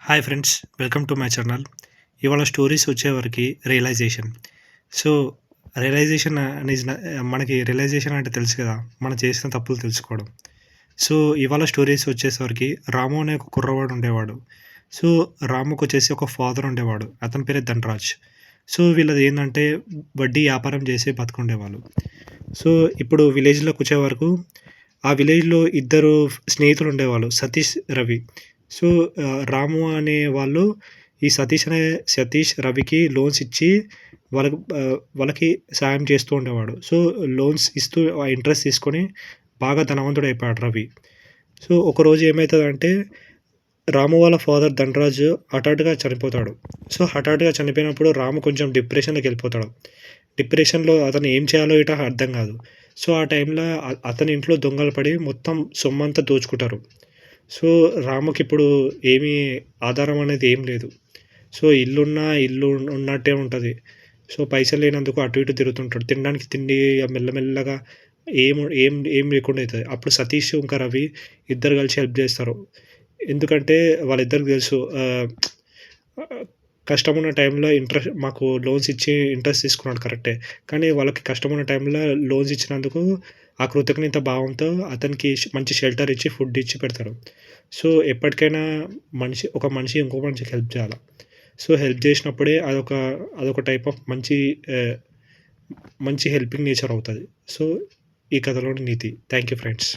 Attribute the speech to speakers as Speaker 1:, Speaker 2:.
Speaker 1: Hi friends, welcome to my channel. ఇవాళ stories వచ్చేవరకి realisation. So, realisation అనేజ్ న మనకి realisation అంటే తెలుసు కదా! మనం చేసిన తప్పులు తెలుసుకోవడం. సో, ఇవాళ స్టోరీస్ వచ్చేసరికి రాము అనే ఒక కుర్రవాడు ఉండేవాడు. సో, రాముకొచ్చేసి ఒక ఫాదర్ ఉండేవాడు. అతని పేరే ధనరాజ్. సో, వీళ్ళది ఏందంటే వడ్డీ వ్యాపారం చేసి బతికుండేవాళ్ళు. సో, ఇప్పుడు విలేజ్‌లోకొచ్చే వరకు ఆ విలేజ్‌లో ఇద్దరు స్నేహితులు ఉండేవాళ్ళు. సతీష్, రవి. సో, రాము అనే వాళ్ళు ఈ సతీష్, రవికి లోన్స్ ఇచ్చి వాళ్ళకి సాయం చేస్తూ ఉండేవాడు. సో, లోన్స్ ఇస్తూ ఆ ఇంట్రెస్ట్ తీసుకొని బాగా ధనవంతుడయిపోయాడు రవి. సో, ఒకరోజు ఏమైతదంటే రాము వాళ్ళ ఫాదర్ ధనరాజు హఠాత్తుగా చనిపోతాడు. సో, హఠాత్తుగా చనిపోయినప్పుడు రాము కొంచెం డిప్రెషన్‌లోకెళ్ళిపోతాడు. డిప్రెషన్‌లో అతను ఏం చేయాలో అర్థం కాదు. సో, ఆ టైంలో అతని ఇంట్లో దొంగలు పడి మొత్తం సొమ్మంతా దోచుకుంటారు. సో, రాముకిప్పుడు ఏమీ ఆధారం అనేది ఏం లేదు. సో, ఇల్లు ఉన్నట్టే ఉంటది. సో, పైసలు లేనందుకు అటు ఇటు తిరుగుతుంటాడు. తినడానికి తిండి మెల్లమెల్లగా ఏం ఏం ఏం లేకుండా అయితది. అప్పుడు సతీష్ ఇంకా రవి ఇద్దరు కలిసి హెల్ప్ జేస్తారు. ఎందుకంటే వాళ్ళిద్దరికి తెలుసు కష్టమున్న టైంలో మాకు లోన్స్ ఇచ్చి ఇంట్రెస్ట్ తీసుకున్నాడు కరెక్టే. కానీ వాళ్ళకి కష్టమున్న టైంలో లోన్స్ ఇచ్చినందుకు ఆ కృతజ్ఞత భావంతో అతనికి మంచి షెల్టర్ ఇచ్చి, ఫుడ్ ఇచ్చి పెడతారు. సో, ఎప్పటికైనా ఒక మనిషి ఇంకో మనిషికి హెల్ప్ చేయాల. సో, హెల్ప్ చేసినప్పుడే అదొక టైప్ ఆఫ్ ఆహ్, మంచి హెల్పింగ్ నేచర్ అవుతది. సో, ఈ కథలోని నీతి. Thank you friends.